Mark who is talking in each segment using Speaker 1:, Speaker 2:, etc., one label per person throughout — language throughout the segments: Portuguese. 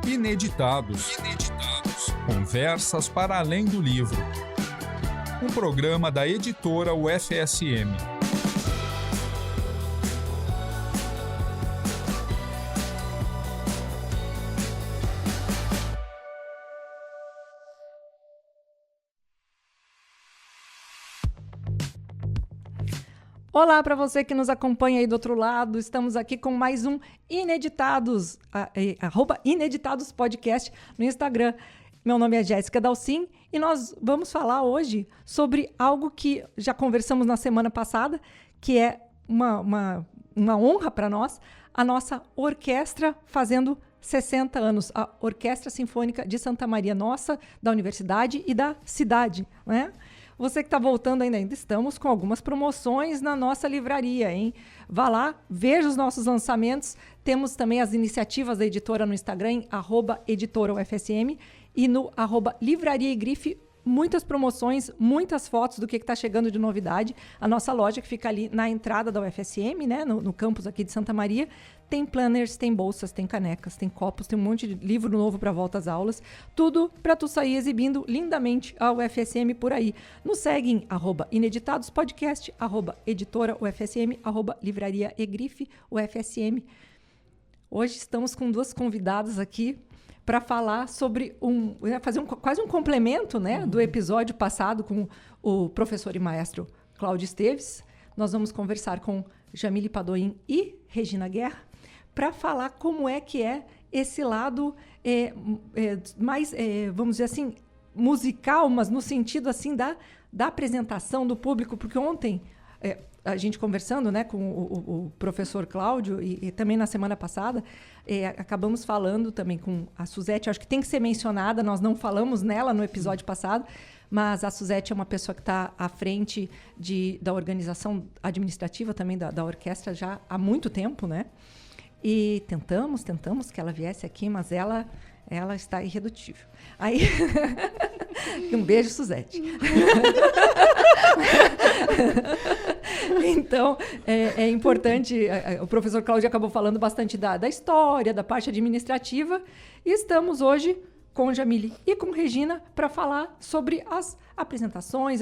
Speaker 1: Ineditados. Conversas para além do livro. Um programa da editora UFSM.
Speaker 2: Olá para você que nos acompanha aí do outro lado. Estamos aqui com mais um Ineditados, @Ineditados Podcast no Instagram. Meu nome é Jéssica Dalcin e nós vamos falar hoje sobre algo que já conversamos na semana passada, que é uma honra para nós, a nossa orquestra fazendo 60 anos, a Orquestra Sinfônica de Santa Maria, nossa, da universidade e da cidade, né? Você que está voltando ainda estamos com algumas promoções na nossa livraria, hein? Vá lá, veja os nossos lançamentos. Temos também as iniciativas da editora no Instagram, em @editoraufsm e no @livraria e grife. Muitas promoções, muitas fotos do que está chegando de novidade. A nossa loja, que fica ali na entrada da UFSM, né, no campus aqui de Santa Maria, tem planners, tem bolsas, tem canecas, tem copos, tem um monte de livro novo para volta às aulas. Tudo para tu sair exibindo lindamente a UFSM por aí. Nos segue em @ineditadospodcast, @editora_UFSM, @livraria e grife UFSM. Hoje estamos com duas convidadas aqui para falar sobre fazer quase um complemento, né, do episódio passado com o professor e maestro Cláudio Esteves. Nós vamos conversar com Jamile Padoim e Regina Guerra para falar como é que é esse lado mais, vamos dizer assim, musical, mas no sentido assim da apresentação do público, porque ontem a gente conversando, né, com o professor Cláudio e também na semana passada, acabamos falando também com a Suzete, acho que tem que ser mencionada, nós não falamos nela no episódio passado, mas a Suzete é uma pessoa que está à frente da organização administrativa também da orquestra já há muito tempo, né? E tentamos que ela viesse aqui, mas ela está irredutível. Aí, um beijo, Suzete. Então, é importante, o professor Cláudio acabou falando bastante da história, da parte administrativa, e estamos hoje com Jamile e com Regina para falar sobre as apresentações,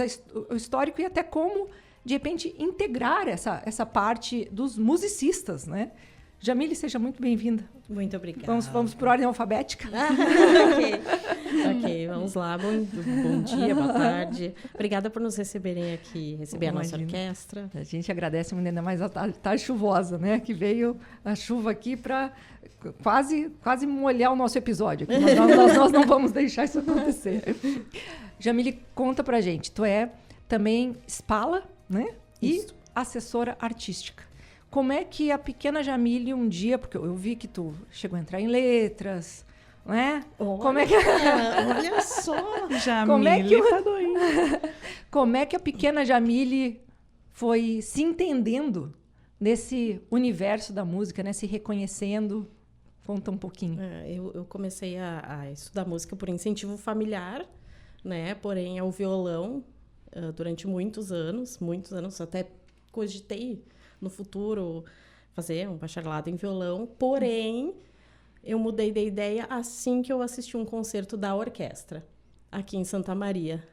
Speaker 2: o histórico e até como, de repente, integrar essa parte dos musicistas, né? Jamile, seja muito bem-vinda.
Speaker 3: Muito obrigada.
Speaker 2: Vamos por ordem alfabética?
Speaker 3: Ok, vamos lá. Bom dia, boa tarde. Obrigada por nos receberem aqui, receber a nossa orquestra.
Speaker 2: A gente agradece ainda mais a tarde chuvosa, né? Que veio a chuva aqui para quase molhar o nosso episódio. Nós não vamos deixar isso acontecer. Jamile, conta pra gente. Tu é também espala, né?
Speaker 3: Isso.
Speaker 2: E assessora artística. Como é que a pequena Jamile um dia, porque eu vi que tu chegou a entrar em letras, né?
Speaker 3: Olha só,
Speaker 2: Jamile Padoim. Como é que a pequena Jamile foi se entendendo nesse universo da música, né? Se reconhecendo? Conta um pouquinho.
Speaker 3: Eu comecei a estudar música por incentivo familiar, né? Porém, ao violão, durante muitos anos, até cogitei no futuro fazer um bacharelado em violão, porém eu mudei de ideia assim que eu assisti um concerto da orquestra aqui em Santa Maria.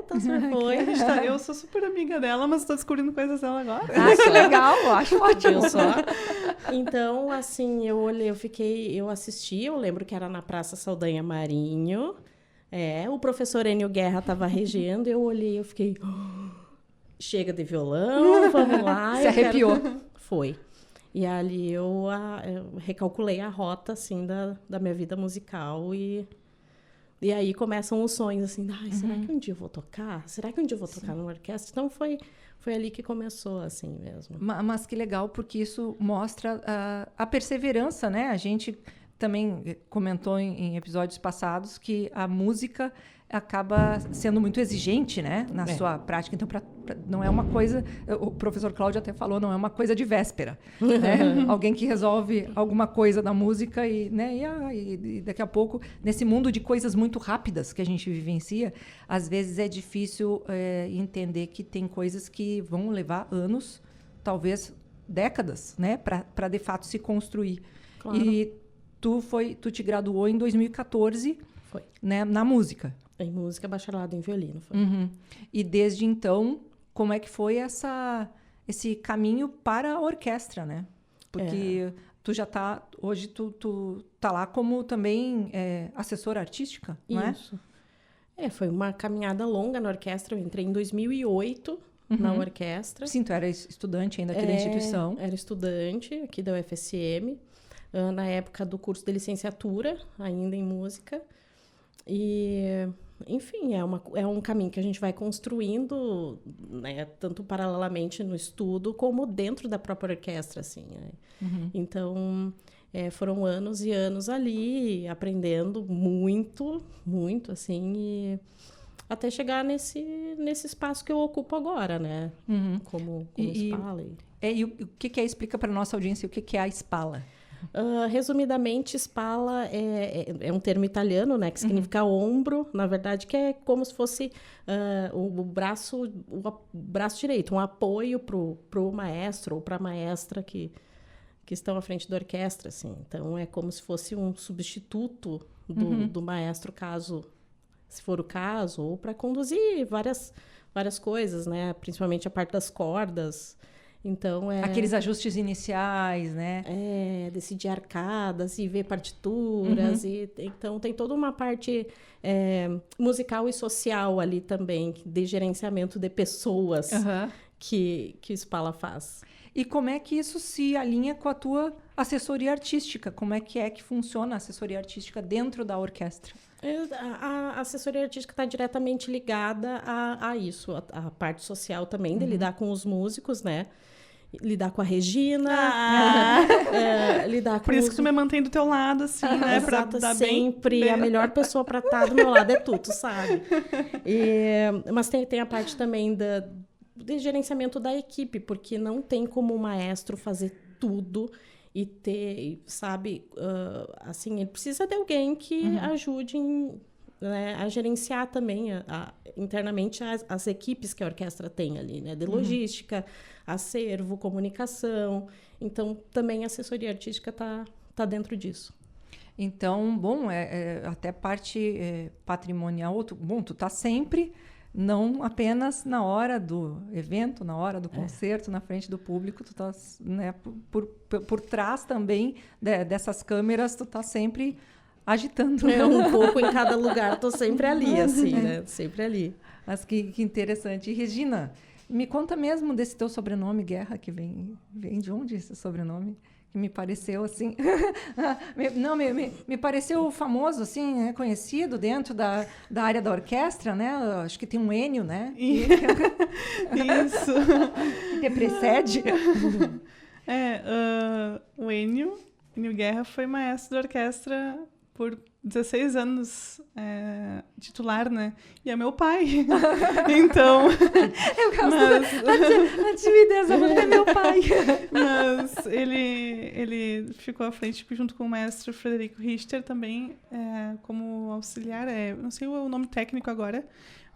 Speaker 3: Tá surpresa.
Speaker 4: Eu sou super amiga dela, mas estou descobrindo coisas dela agora.
Speaker 2: Que legal, acho ótimo.
Speaker 3: Então, assim, eu assisti, eu lembro que era na Praça Saldanha Marinho, o professor Enio Guerra estava regendo, eu olhei, eu fiquei... Chega de violão, vamos lá.
Speaker 2: Se arrepiou.
Speaker 3: Foi. E ali eu recalculei a rota, assim, da minha vida musical e aí começam os sonhos, assim, será que um dia eu vou tocar? Será que um dia eu vou tocar numa orquestra? Então foi ali que começou, assim mesmo.
Speaker 2: Mas que legal, porque isso mostra a perseverança, né? A gente também comentou em episódios passados que a música acaba sendo muito exigente, né, na sua prática. Então, não é uma coisa... O professor Cláudio até falou, não é uma coisa de véspera. Né? Alguém que resolve alguma coisa da música e daqui a pouco, nesse mundo de coisas muito rápidas que a gente vivencia, às vezes é difícil entender que tem coisas que vão levar anos, talvez décadas, né, para de fato se construir.
Speaker 3: Claro.
Speaker 2: E tu te graduou em 2014,
Speaker 3: Foi.
Speaker 2: né, na música.
Speaker 3: Em música, bacharelado em violino. Foi.
Speaker 2: Uhum. E desde então, como é que foi esse caminho para a orquestra, né? Porque tu já tá... Hoje tu tá lá como também assessora artística, não é?
Speaker 3: Isso. Foi uma caminhada longa na orquestra. Eu entrei em 2008 na orquestra.
Speaker 2: Sim, tu era estudante ainda aqui da instituição.
Speaker 3: Era estudante aqui da UFSM, na época do curso de licenciatura, ainda em música. E, enfim, é um caminho que a gente vai construindo, né, tanto paralelamente no estudo, como dentro da própria orquestra, assim, né? Então, foram anos e anos ali, aprendendo muito, muito, assim, e até chegar nesse espaço que eu ocupo agora, né? Como Spala.
Speaker 2: E o que é? Explica para nossa audiência o que é a Spala.
Speaker 3: Resumidamente, Spala é um termo italiano, né, que significa ombro, na verdade, que é como se fosse o braço direito, um apoio pro maestro ou para a maestra que estão à frente da orquestra, assim. Então, é como se fosse um substituto do maestro, se for o caso, ou para conduzir várias coisas, né, principalmente a parte das cordas. Então,
Speaker 2: aqueles ajustes iniciais, né?
Speaker 3: Decidir arcadas e ver partituras. Então, tem toda uma parte musical e social ali também, de gerenciamento de pessoas que o Spala faz.
Speaker 2: E como é que isso se alinha com a tua assessoria artística? Como é que funciona a assessoria artística dentro da orquestra?
Speaker 3: A assessoria artística está diretamente ligada a isso, a parte social também, de lidar com os músicos, né? Lidar com a Regina, lidar com...
Speaker 4: Por isso que tu me mantém do teu lado, assim, né?
Speaker 3: Exato,
Speaker 4: pra dar
Speaker 3: sempre.
Speaker 4: bem...
Speaker 3: A melhor pessoa para estar do meu lado é tu sabe? Mas tem a parte também de gerenciamento da equipe, porque não tem como o maestro fazer tudo e ter, sabe? Assim, ele precisa de alguém que ajude né, a gerenciar também internamente as equipes que a orquestra tem ali, né? De logística, acervo, comunicação. Então, também a assessoria artística tá dentro disso.
Speaker 2: Então, bom, até parte patrimonial. Tu tá sempre, não apenas na hora do evento, na hora do concerto, na frente do público, tu tá, né, por trás também dessas câmeras, tu tá sempre agitando.
Speaker 3: Um pouco em cada lugar, tô sempre ali, assim, né? Sempre ali.
Speaker 2: Mas que interessante. E, Regina, me conta mesmo desse teu sobrenome, Guerra, que vem de onde esse sobrenome? Que me pareceu, assim... me pareceu famoso, assim, né? Conhecido dentro da área da orquestra, né? Acho que tem um Ennio, né?
Speaker 4: Isso.
Speaker 2: Que precede.
Speaker 4: O Ennio Guerra foi maestro da orquestra por 16 anos, titular, né? E é meu pai. Então...
Speaker 2: Eu gosto da timidez, é meu pai.
Speaker 4: Mas ele ficou à frente junto com o maestro Frederico Richter também, como auxiliar. Não sei o nome técnico agora,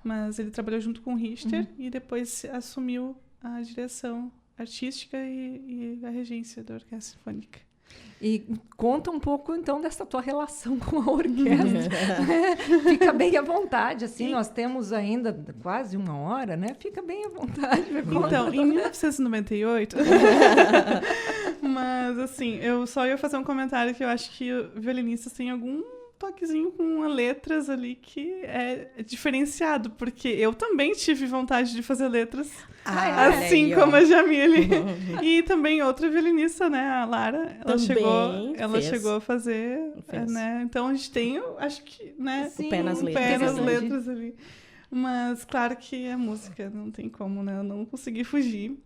Speaker 4: mas ele trabalhou junto com o Richter e depois assumiu a direção artística e a regência da Orquestra Sinfônica.
Speaker 2: E conta um pouco, então, dessa tua relação com a orquestra. Fica bem à vontade, assim, nós temos ainda quase 1 hora, né? Fica bem à vontade.
Speaker 4: Então, em 1998... Mas, assim, eu só ia fazer um comentário que eu acho que violinistas têm algum toquezinho com letras ali que é diferenciado, porque eu também tive vontade de fazer letras, assim como a Jamile. E também outra violinista, né, a Lara, ela chegou a fazer, né, então a gente tem, acho que, né,
Speaker 3: o pé nas
Speaker 4: letras ali. Mas claro que a música não tem como, né, eu não consegui fugir.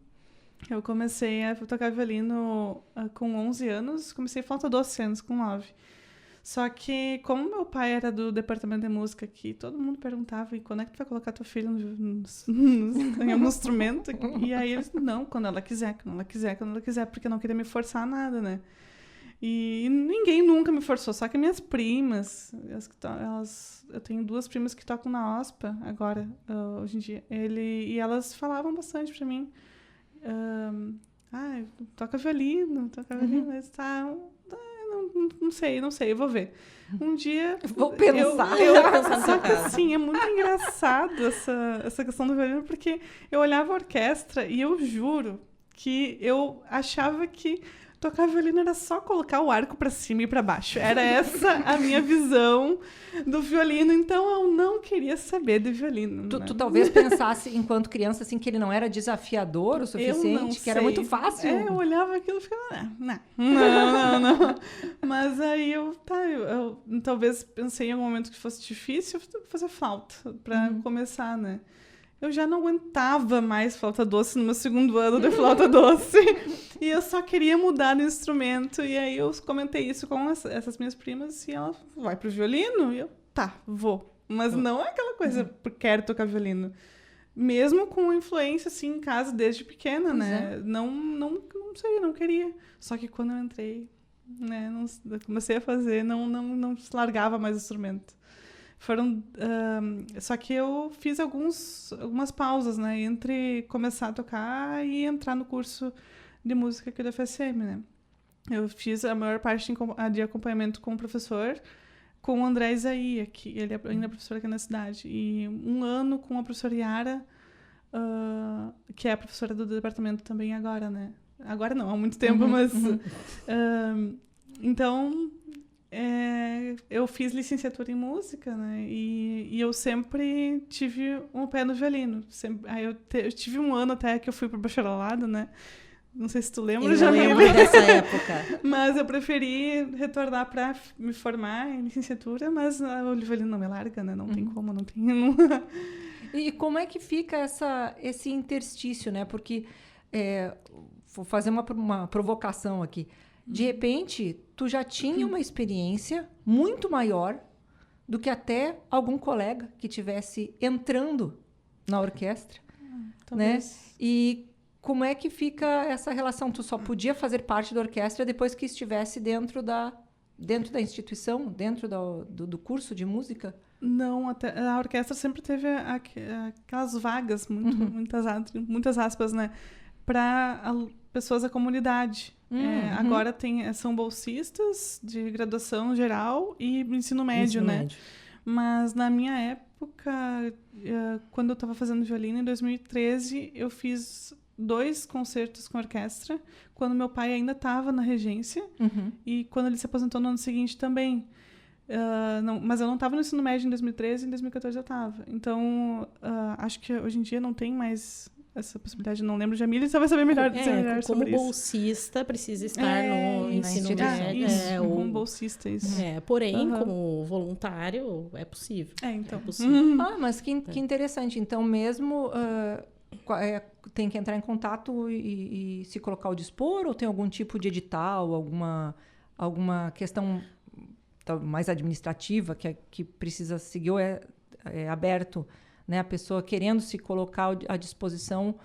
Speaker 4: Eu comecei a tocar violino com 11 anos, comecei flauta doce anos, com 9. Só que, como meu pai era do departamento de música, que todo mundo perguntava, e quando é que tu vai colocar tua filha no instrumento? E aí eles, não, quando ela quiser, porque eu não queria me forçar a nada, né? E ninguém nunca me forçou, só que minhas primas, eu tenho 2 primas que tocam na OSPA agora, hoje em dia, e elas falavam bastante pra mim, toca violino, não sei, eu vou ver. Um dia...
Speaker 2: Vou pensar.
Speaker 4: Só que assim, é muito engraçado essa questão do violino, porque eu olhava a orquestra e eu juro que eu achava que tocar violino era só colocar o arco para cima e para baixo. Era essa a minha visão do violino. Então, eu não queria saber de violino.
Speaker 2: Tu talvez pensasse, enquanto criança, assim, que ele não era desafiador o suficiente, que era muito fácil.
Speaker 4: Eu olhava aquilo e ficava, não. Mas aí eu talvez pensei em algum momento que fosse difícil fazer flauta para começar, né? Eu já não aguentava mais flauta doce no meu segundo ano de flauta doce. E eu só queria mudar de instrumento. E aí eu comentei isso com essas minhas primas. E ela vai pro violino? E eu, tá, vou. Mas não é aquela coisa, porque quero tocar violino. Mesmo com influência, assim, em casa, desde pequena, né? Não sei, não queria. Só que quando eu entrei, né, comecei a fazer, não largava mais o instrumento. Só que eu fiz algumas pausas, né? Entre começar a tocar e entrar no curso de música aqui da FSM, né? Eu fiz a maior parte de acompanhamento com o professor, com o André Isaia, que ele é ainda professor aqui na cidade. E 1 ano com a professora Yara, que é a professora do departamento também agora, né? Agora não, há muito tempo, mas... Então... eu fiz licenciatura em música, né? E eu sempre tive um pé no violino. Aí eu tive 1 ano até que eu fui pro bacharelado, né? Não sei se tu lembra,
Speaker 3: já lembro dessa época.
Speaker 4: Mas eu preferi retornar para me formar em licenciatura, mas o violino não me larga, né? Não tem como, não tem...
Speaker 2: E como é que fica esse interstício, né? Porque, vou fazer uma provocação aqui. De repente, tu já tinha uma experiência muito maior do que até algum colega que estivesse entrando na orquestra, né? E como é que fica essa relação? Tu só podia fazer parte da orquestra depois que estivesse dentro da instituição, dentro do curso de música?
Speaker 4: Não, até a orquestra sempre teve aquelas vagas, muitas aspas, né? Para pessoas da comunidade. Agora são bolsistas de graduação geral e ensino médio, né? Mas na minha época, quando eu estava fazendo violino, em 2013, eu fiz 2 concertos com orquestra, quando meu pai ainda estava na regência, e quando ele se aposentou no ano seguinte também. Mas eu não estava no ensino médio em 2013, em 2014 eu estava. Então, acho que hoje em dia não tem mais essa possibilidade, não lembro. Jamília, você vai saber melhor
Speaker 3: como
Speaker 4: sobre isso.
Speaker 3: bolsista, precisa estar no ensino médio.
Speaker 4: Como bolsista, isso.
Speaker 3: Porém, como voluntário, é possível.
Speaker 4: Então.
Speaker 3: É possível.
Speaker 2: Mas que interessante. Então, mesmo tem que entrar em contato e se colocar ao dispor, ou tem algum tipo de edital, alguma questão mais administrativa que precisa seguir, ou é aberto, né? A pessoa querendo se colocar à disposição,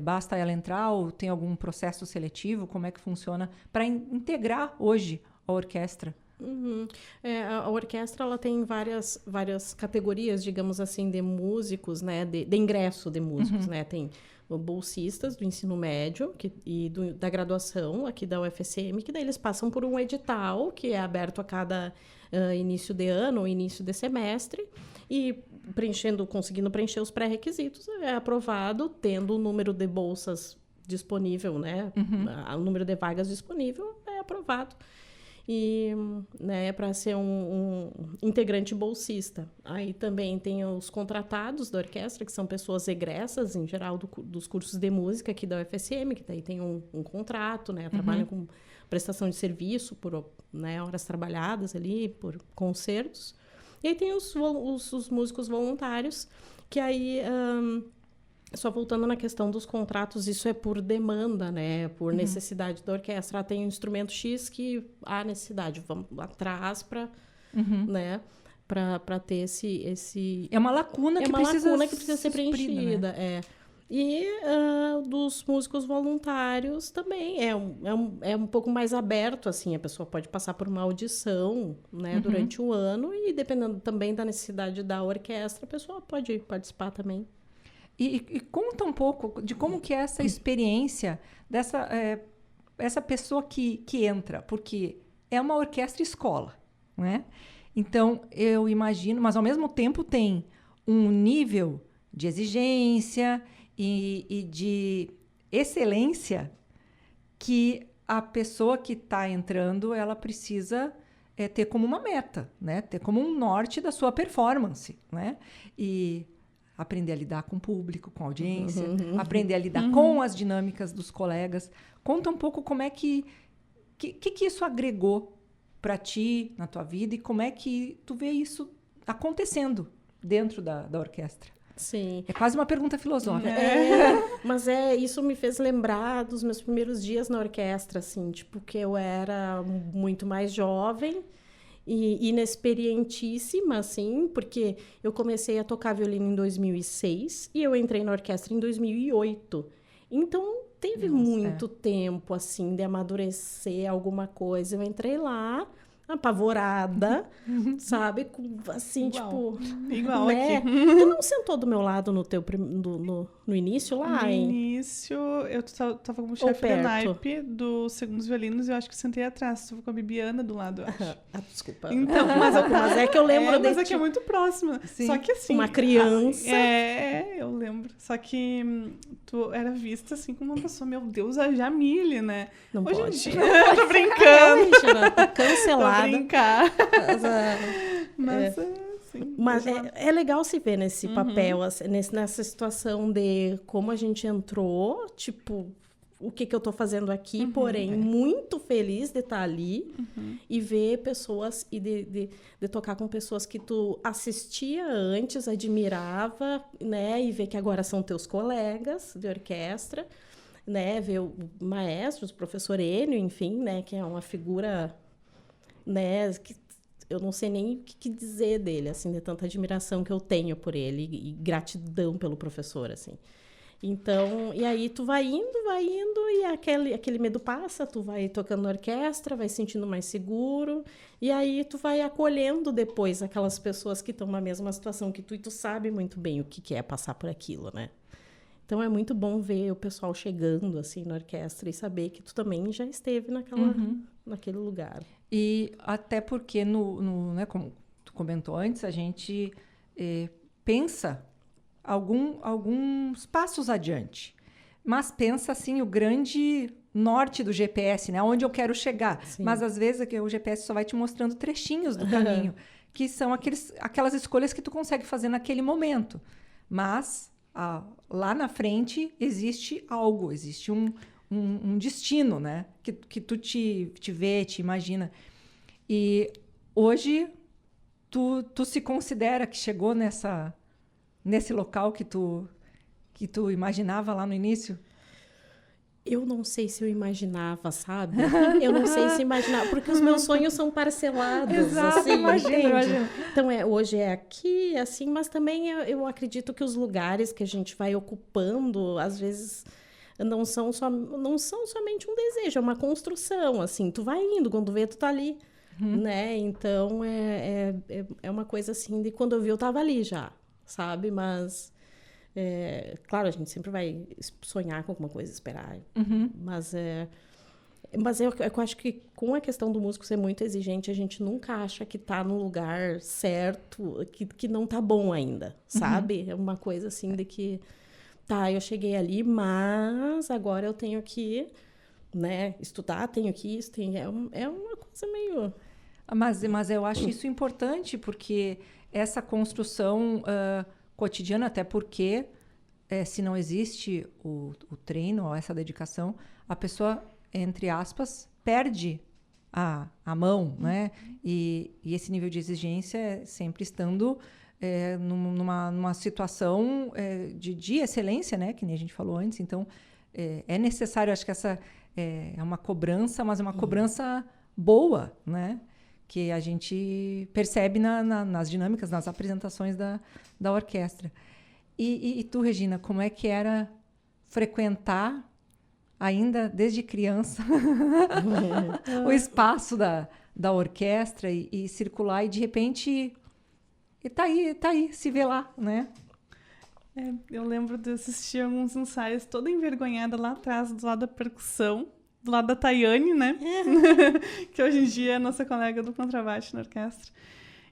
Speaker 2: basta ela entrar, ou tem algum processo seletivo? Como é que funciona para integrar hoje a orquestra?
Speaker 3: A orquestra ela tem várias categorias, digamos assim, de músicos, né? De ingresso de músicos, né? Tem bolsistas do ensino médio e da graduação aqui da UFSM, que daí eles passam por um edital que é aberto a cada início de ano ou início de semestre, e conseguindo preencher os pré-requisitos, é aprovado, tendo o número de bolsas disponível, né? O número de vagas disponível é aprovado. E, né, para ser um integrante bolsista. Aí também tem os contratados da orquestra, que são pessoas egressas, em geral, dos cursos de música aqui da UFSM, que daí tem um contrato, né? Trabalham com prestação de serviço por, né, horas trabalhadas ali, por concertos. E aí tem os músicos voluntários, que aí... Só voltando na questão dos contratos, isso é por demanda, né? Por necessidade da orquestra. Tem um instrumento X que há necessidade. Vamos atrás para, né? Para ter esse...
Speaker 2: É uma lacuna que
Speaker 3: precisa ser preenchida.
Speaker 2: Né?
Speaker 3: E dos músicos voluntários também é um pouco mais aberto, assim. A pessoa pode passar por uma audição, né? Durante um ano, e dependendo também da necessidade da orquestra, a pessoa pode participar também.
Speaker 2: E conta um pouco de como que é essa experiência dessa essa pessoa que entra, porque é uma orquestra escola, né? Então, eu imagino, mas ao mesmo tempo tem um nível de exigência e de excelência que a pessoa que está entrando, ela precisa ter como uma meta, né? Ter como um norte da sua performance, né? E aprender a lidar com o público, com a audiência, aprender a lidar com as dinâmicas dos colegas. Conta um pouco como é que isso agregou para ti, na tua vida, e como é que tu vê isso acontecendo dentro da orquestra.
Speaker 3: Sim.
Speaker 2: É quase uma pergunta filosófica.
Speaker 3: Mas isso me fez lembrar dos meus primeiros dias na orquestra, assim, tipo, que eu era muito mais jovem e inexperientíssima, assim, porque eu comecei a tocar violino em 2006 e eu entrei na orquestra em 2008. Então, teve muito tempo, assim, de amadurecer alguma coisa. Eu entrei lá, apavorada, sabe? Assim,
Speaker 4: Igual.
Speaker 3: tipo...
Speaker 4: Igual
Speaker 3: né?
Speaker 4: aqui.
Speaker 3: Tu não sentou do meu lado no início lá,
Speaker 4: No
Speaker 3: hein?
Speaker 4: início, eu tava como chefe de
Speaker 3: perto?
Speaker 4: naipe dos segundos violinos e eu acho que sentei atrás. Tava com a Bibiana do lado, eu acho.
Speaker 3: Desculpa.
Speaker 4: Então,
Speaker 3: mas é que eu lembro
Speaker 4: mas
Speaker 3: de
Speaker 4: é que é muito próxima.
Speaker 2: Sim.
Speaker 4: Só que assim...
Speaker 3: uma criança.
Speaker 4: eu lembro. Só que tu era vista assim como uma pessoa, meu Deus, a Jamile, né?
Speaker 3: Não
Speaker 4: Hoje
Speaker 3: pode.
Speaker 4: em dia, eu tô brincando.
Speaker 3: Regina, tá
Speaker 4: Tô
Speaker 3: cancelada.
Speaker 4: brincar.
Speaker 3: Mas,
Speaker 4: Mas, sim.
Speaker 3: Mas é legal se ver nesse papel, assim, nessa situação de como a gente entrou, tipo, o que eu tô fazendo aqui, porém, muito feliz de estar ali e ver pessoas e de tocar com pessoas que tu assistia antes, admirava, né? E ver que agora são teus colegas de orquestra, né? Ver o maestro, o professor Enio, enfim, né? Que é uma figura, né? Que eu não sei nem o que dizer dele, assim, de tanta admiração que eu tenho por ele e gratidão pelo professor, assim. Então, e aí tu vai indo e aquele medo passa, tu vai tocando na orquestra, vai se sentindo mais seguro, e aí tu vai acolhendo depois aquelas pessoas que estão na mesma situação que tu, e tu sabe muito bem o que é passar por aquilo, né? Então, é muito bom ver o pessoal chegando, assim, na orquestra e saber que tu também já esteve naquele lugar.
Speaker 2: E até porque, né, como tu comentou antes, a gente pensa alguns passos adiante. Mas pensa, assim, o grande norte do GPS, né? Onde eu quero chegar.
Speaker 3: Sim.
Speaker 2: Mas, às vezes, o GPS só vai te mostrando trechinhos do caminho, que são aquelas escolhas que tu consegue fazer naquele momento. Mas, lá na frente, existe algo, existe um destino, né? Que tu te vê, te imagina. E hoje, tu se considera que chegou nesse local que tu imaginava lá no início?
Speaker 3: Eu não sei se eu imaginava, sabe? Eu não sei se imaginava, porque os meus sonhos são parcelados.
Speaker 2: Exato,
Speaker 3: assim,
Speaker 2: imagina.
Speaker 3: Então, hoje é aqui, assim, mas também eu acredito que os lugares que a gente vai ocupando, às vezes, não são somente um desejo, é uma construção, assim. Tu vai indo, quando vê, tu tá ali, né? Então, é uma coisa assim, de quando eu vi, eu tava ali já, sabe? Mas... claro, a gente sempre vai sonhar com alguma coisa, esperar. Mas eu acho que com a questão do músico ser muito exigente, a gente nunca acha que tá no lugar certo, que não tá bom ainda, sabe? É uma coisa assim de que, tá, eu cheguei ali, mas agora eu tenho que, né, estudar, tenho que isso, é uma coisa meio...
Speaker 2: Mas eu acho isso importante, porque essa construção... cotidiano, até porque se não existe o treino ou essa dedicação, a pessoa, entre aspas, perde a mão, né? E esse nível de exigência é sempre estando numa situação de excelência, né? Que nem a gente falou antes. Então, é necessário, acho que essa é uma cobrança, mas é uma cobrança boa, né? Que a gente percebe nas dinâmicas, nas apresentações da orquestra. E tu, Regina, como é que era frequentar, ainda desde criança, o espaço da orquestra e circular, e de repente, tá aí, se vê lá, né?
Speaker 4: Eu lembro de assistir alguns ensaios toda envergonhada lá atrás, do lado da percussão. do lado da Tayane, né? Que hoje em dia é nossa colega do contrabaixo na orquestra.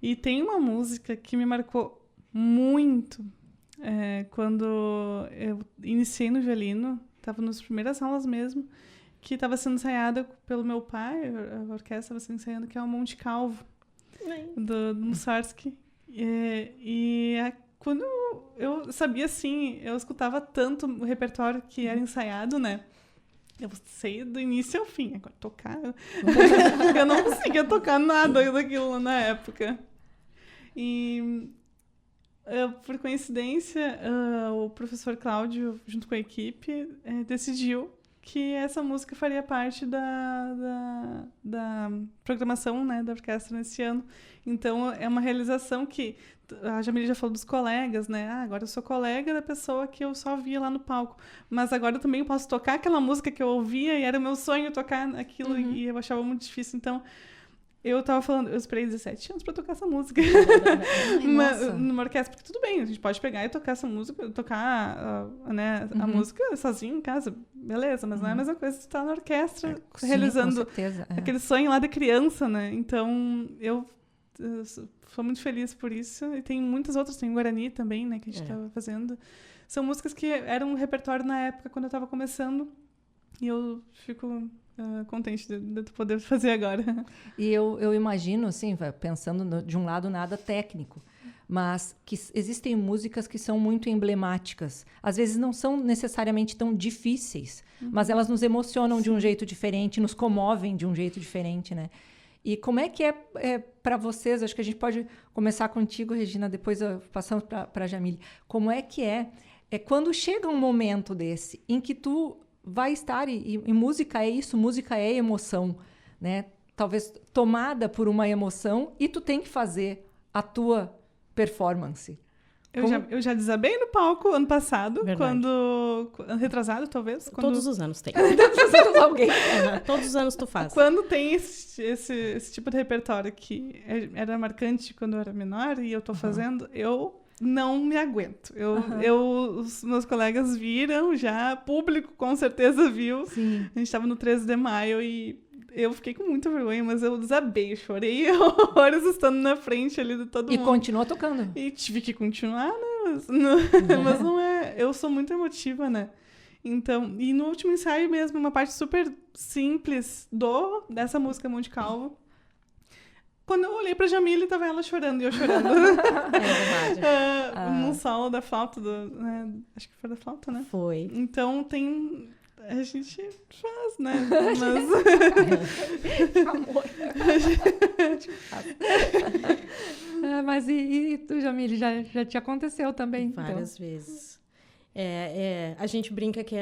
Speaker 4: E tem uma música que me marcou muito quando eu iniciei no violino, estava nas primeiras aulas mesmo, que estava sendo ensaiada pelo meu pai, a orquestra estava sendo ensaiada, que é o Monte Calvo, do Mussorgsky. Quando eu sabia, assim, eu escutava tanto o repertório que era ensaiado, né? Eu sei do início ao fim. Agora, tocar... eu não conseguia tocar nada daquilo na época. E, por coincidência, o professor Cláudio, junto com a equipe, decidiu que essa música faria parte da programação, né, da orquestra nesse ano. Então, é uma realização que... A Jamile já falou dos colegas, né? Agora eu sou colega da pessoa que eu só via lá no palco. Mas agora eu também posso tocar aquela música que eu ouvia e era o meu sonho tocar aquilo e eu achava muito difícil. Então, eu tava falando... Eu esperei 17 anos pra tocar essa música. Numa orquestra. Porque tudo bem, a gente pode pegar e tocar essa música, tocar né, a música sozinho em casa. Beleza, mas não é a mesma coisa de estar na orquestra realizando aquele sonho lá da criança, né? Então, eu sou muito feliz por isso. E tem muitas outras, tem o Guarani também, né, que a gente estava fazendo. São músicas que eram um repertório na época, quando eu estava começando, e eu fico contente de poder fazer agora.
Speaker 2: E eu imagino, assim, pensando de um lado nada técnico, mas que existem músicas que são muito emblemáticas. Às vezes não são necessariamente tão difíceis, mas elas nos emocionam de um jeito diferente, nos comovem de um jeito diferente, né? E como é que é para vocês? Acho que a gente pode começar contigo, Regina, depois passamos para a Jamile. Como é que é quando chega um momento desse em que tu vai estar, e música é isso, música é emoção, né? Talvez tomada por uma emoção e tu tem que fazer a tua performance.
Speaker 4: Eu já desabei no palco ano passado, retrasado, talvez.
Speaker 3: Todos os anos tem.
Speaker 2: Alguém.
Speaker 3: Todos os anos tu faz.
Speaker 4: Quando tem esse tipo de repertório que era marcante quando eu era menor e eu tô fazendo, eu não me aguento. Os meus colegas viram já, público com certeza viu.
Speaker 2: Sim.
Speaker 4: A gente tava no 13 de maio e eu fiquei com muita vergonha, mas eu desabei, chorei horrores estando na frente ali de todo mundo.
Speaker 2: E continua tocando.
Speaker 4: E tive que continuar, né? Mas não é... Eu sou muito emotiva, né? Então, e no último ensaio mesmo, uma parte super simples dessa música Monte Calvo. Quando eu olhei pra Jamile, tava ela chorando e eu chorando.
Speaker 3: É verdade.
Speaker 4: Num solo da flauta, né? Acho que foi da flauta, né?
Speaker 3: Foi.
Speaker 4: Então tem... A gente faz, né?
Speaker 2: Mas e tu, Jamile, já te aconteceu também?
Speaker 3: Várias vezes. A gente brinca que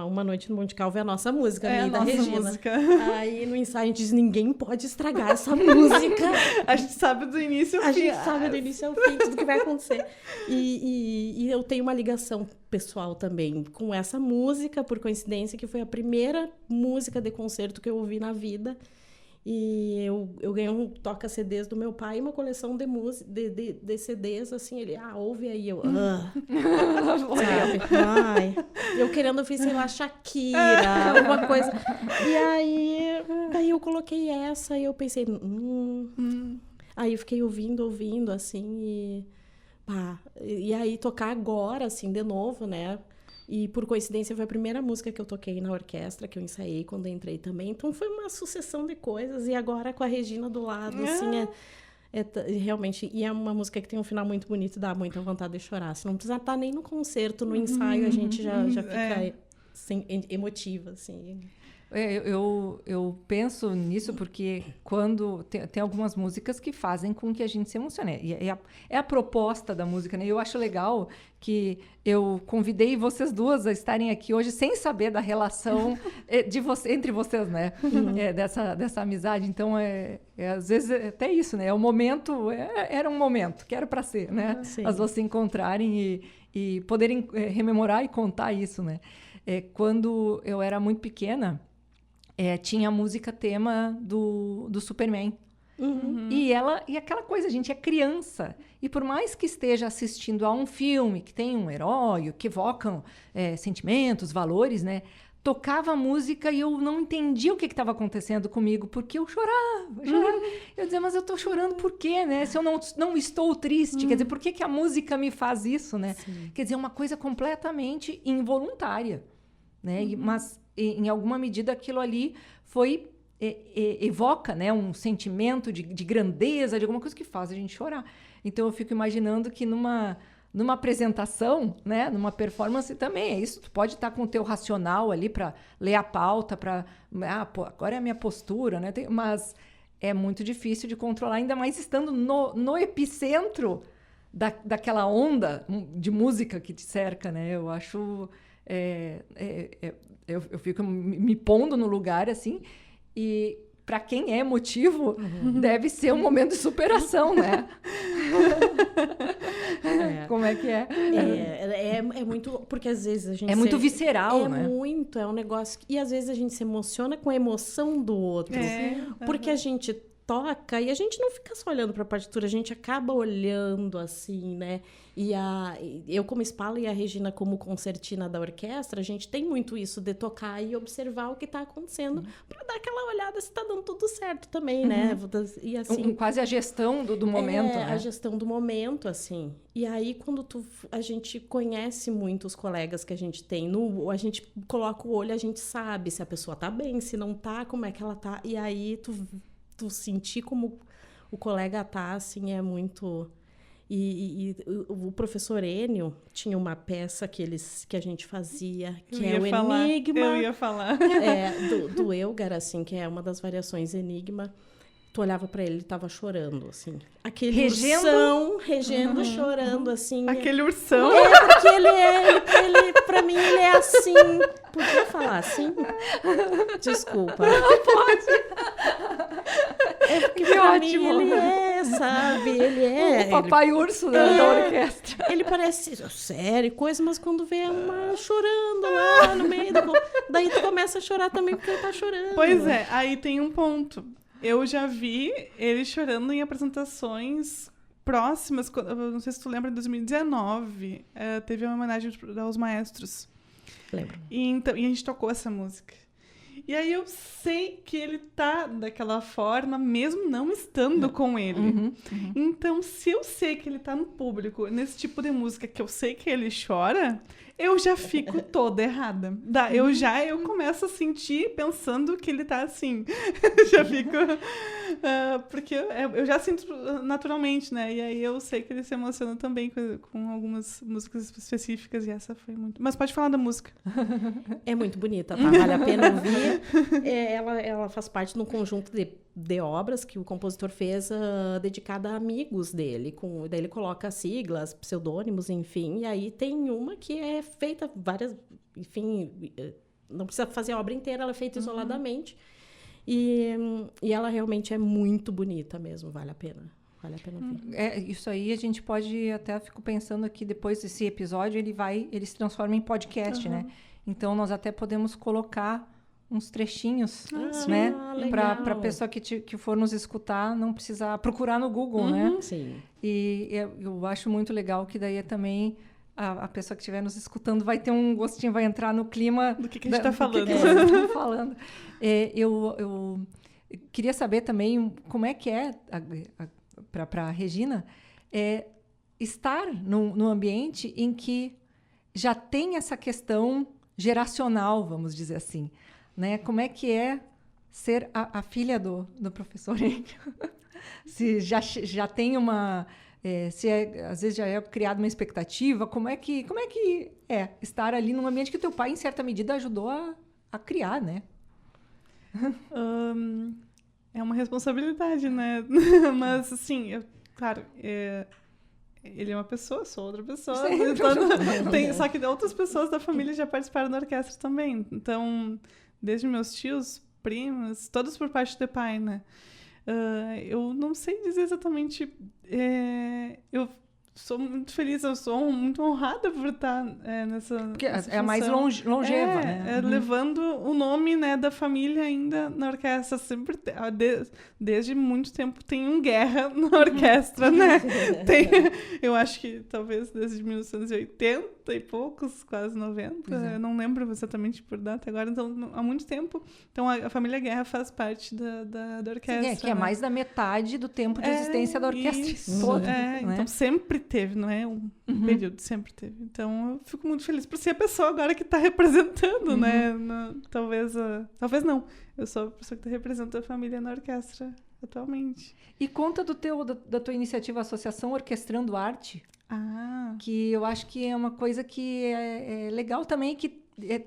Speaker 3: Uma Noite no Monte Calvo é a nossa música, minha e da Regina.
Speaker 4: Música.
Speaker 3: Aí no ensaio a gente diz, ninguém pode estragar essa música.
Speaker 4: A gente sabe do início ao fim.
Speaker 3: A gente sabe do início ao fim tudo que vai acontecer. E eu tenho uma ligação pessoal também com essa música, por coincidência, que foi a primeira música de concerto que eu ouvi na vida. E eu ganhei um toca-CDs do meu pai, uma coleção de CDs, assim, ele, ouve aí, sabe? Ai, eu querendo ouvir, sei lá, Shakira, alguma coisa. E aí eu coloquei essa e eu pensei, Aí eu fiquei ouvindo, assim, e aí tocar agora, assim, de novo, né? E, por coincidência, foi a primeira música que eu toquei na orquestra, que eu ensaiei quando eu entrei também. Então, foi uma sucessão de coisas. E agora, com a Regina do lado, assim, realmente... E é uma música que tem um final muito bonito, dá muita vontade de chorar. Se não precisar estar nem no concerto, no ensaio, a gente já fica emotiva, assim.
Speaker 2: Eu penso nisso porque quando tem algumas músicas que fazem com que a gente se emocione. É a proposta da música, né? Eu acho legal que eu convidei vocês duas a estarem aqui hoje sem saber da relação entre vocês, né? Dessa amizade. Então, às vezes, até isso, né? É um momento, era um momento que era para ser, né?
Speaker 3: Sim.
Speaker 2: As duas se encontrarem e poderem rememorar e contar isso, né? Quando eu era muito pequena, tinha a música tema do Superman. E aquela coisa, a gente é criança. E por mais que esteja assistindo a um filme que tem um herói, que evocam sentimentos, valores, né? tocava a música e eu não entendia o que estava acontecendo comigo, porque eu chorava. Eu dizia, mas eu estou chorando por quê, né? Se eu não estou triste, quer dizer, por que a música me faz isso, né? Sim. Quer dizer, é uma coisa completamente involuntária, né? Mas, em alguma medida, aquilo ali evoca, né, um sentimento de grandeza, de alguma coisa que faz a gente chorar. Então, eu fico imaginando que numa apresentação, né, numa performance também é isso. Tu pode estar com o teu racional ali para ler a pauta, agora é a minha postura, né? Mas é muito difícil de controlar, ainda mais estando no epicentro daquela onda de música que te cerca, né? Eu acho... eu fico me pondo no lugar, assim, e para quem é emotivo, deve ser um momento de superação, né? Como é que é?
Speaker 3: É muito... Porque às vezes a gente...
Speaker 2: É muito visceral, né?
Speaker 3: É um negócio... E às vezes a gente se emociona com a emoção do outro. Porque a gente toca e a gente não fica só olhando para a partitura, a gente acaba olhando assim, né? E eu como Spala e a Regina como concertina da orquestra, a gente tem muito isso de tocar e observar o que está acontecendo para dar aquela olhada se está dando tudo certo também, né? E assim,
Speaker 2: quase a gestão do momento, né?
Speaker 3: A gestão do momento, assim. E aí, quando a gente conhece muito os colegas que a gente tem, a gente coloca o olho, a gente sabe se a pessoa tá bem, se não tá, como é que ela tá. E aí, tu sentir como o colega tá, assim, é muito... E o professor Enio tinha uma peça que a gente fazia, que é o Enigma.
Speaker 4: Eu ia falar.
Speaker 3: Do Elgar, assim, que é uma das variações Enigma. Tu olhava pra ele tava chorando, assim. Aquele ursão, regendo, chorando, assim.
Speaker 4: Aquele ursão.
Speaker 3: Porque ele, pra mim, ele é assim. Podia falar assim? Desculpa.
Speaker 2: Não pode.
Speaker 3: Porque que pra ótimo. Mim, ele sabe? Ele é...
Speaker 2: O papai urso da orquestra.
Speaker 3: Ele parece sério, coisa, mas quando vê uma chorando lá no meio do... Daí tu começa a chorar também porque ele tá chorando.
Speaker 4: Pois é, aí tem um ponto. Eu já vi ele chorando em apresentações próximas. Não sei se tu lembra, em 2019, teve uma homenagem aos maestros.
Speaker 3: Lembro.
Speaker 4: E a gente tocou essa música. E aí eu sei que ele tá daquela forma, mesmo não estando com ele. Então, se eu sei que ele tá no público, nesse tipo de música que eu sei que ele chora, eu já fico toda errada. Eu começo a sentir pensando que ele tá assim. Já fico... porque eu já sinto naturalmente, né? E aí eu sei que ele se emociona também com algumas músicas específicas, e essa foi muito... Mas pode falar da música.
Speaker 3: É muito bonita, tá? Vale a pena ouvir. Ela faz parte de um conjunto de obras que o compositor fez dedicada a amigos dele. Daí ele coloca siglas, pseudônimos, enfim. E aí tem uma que é feita várias... Enfim, não precisa fazer a obra inteira, ela é feita isoladamente. E ela realmente é muito bonita mesmo, vale a pena. Vale a pena ouvir.
Speaker 2: Isso aí a gente pode... Até fico pensando que depois desse episódio ele se transforma em podcast, né? Então nós até podemos colocar uns trechinhos, né? Para a pessoa que for nos escutar não precisar procurar no Google, né?
Speaker 3: Sim.
Speaker 2: E eu acho muito legal que daí também a pessoa que estiver nos escutando vai ter um gostinho, vai entrar no clima...
Speaker 4: Do que a gente está falando.
Speaker 2: falando. Eu queria saber também como é que é, para a Regina, estar num ambiente em que já tem essa questão geracional, vamos dizer assim, né? Como é que é ser a filha do professor Enio? Se já tem uma... às vezes já é criada uma expectativa, como é que é estar ali num ambiente que o teu pai, em certa medida, ajudou a criar, né?
Speaker 4: É uma responsabilidade, né? Mas, assim, claro, ele é uma pessoa, sou outra pessoa. Só que outras pessoas da família já participaram da orquestra também. Então, desde meus tios, primos, todos por parte de pai, né? Eu não sei dizer exatamente... eu sou muito feliz, eu sou muito honrada por estar nessa
Speaker 2: é a mais longeva, né?
Speaker 4: Levando o nome, né, da família ainda na orquestra. Sempre desde muito tempo tem guerra na orquestra, né? Eu acho que talvez desde 1980 80 e poucos, quase 90.
Speaker 2: Pois é.
Speaker 4: Eu não lembro exatamente por data agora, então há muito tempo. Então a família Guerra faz parte da orquestra.
Speaker 2: Sim, que é
Speaker 4: né?
Speaker 2: mais da metade do tempo de existência da orquestra
Speaker 4: Isso,
Speaker 2: toda. Né?
Speaker 4: Então sempre teve, não é um período, sempre teve. Então eu fico muito feliz por ser a pessoa agora que está representando, né? Talvez não. Eu sou a pessoa que representa a família na orquestra atualmente.
Speaker 2: E conta da tua iniciativa Associação Orquestrando Arte, que eu acho que é uma coisa que é legal também, que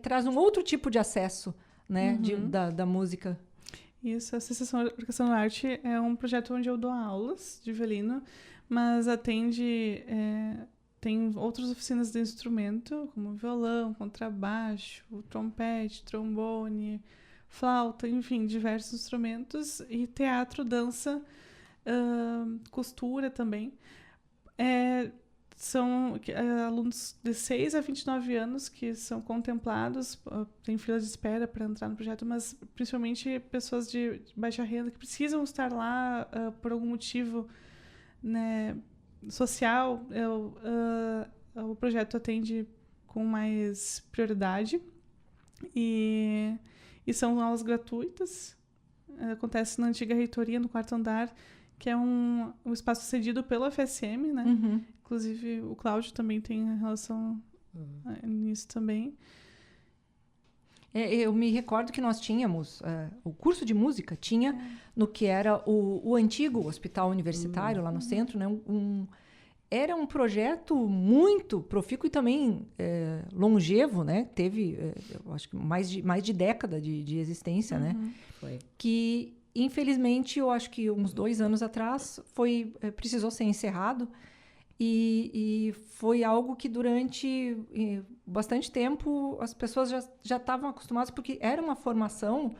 Speaker 2: traz um outro tipo de acesso, né, da música.
Speaker 4: Isso, a Associação Orquestrando Arte é um projeto onde eu dou aulas de violino, mas atende... tem outras oficinas de instrumento, como violão, contrabaixo, trompete, trombone, flauta, enfim, diversos instrumentos, e teatro, dança, costura também. São alunos de 6 a 29 anos que são contemplados, tem fila de espera para entrar no projeto, mas principalmente pessoas de baixa renda que precisam estar lá por algum motivo, né, social. O projeto atende com mais prioridade e são aulas gratuitas. Acontece na antiga reitoria, no 4º andar, que é um espaço cedido pela FSM, né? Inclusive, o Cláudio também tem relação nisso também.
Speaker 2: Eu me recordo que nós tínhamos, o curso de música tinha no que era o antigo hospital universitário, lá no centro, né? Era um projeto muito profícuo e também longevo, né? Teve, eu acho que mais de década de existência, né?
Speaker 3: Foi.
Speaker 2: Que, infelizmente, eu acho que uns 2 anos atrás precisou ser encerrado. E foi algo que durante bastante tempo as pessoas já estavam acostumadas, porque era uma formação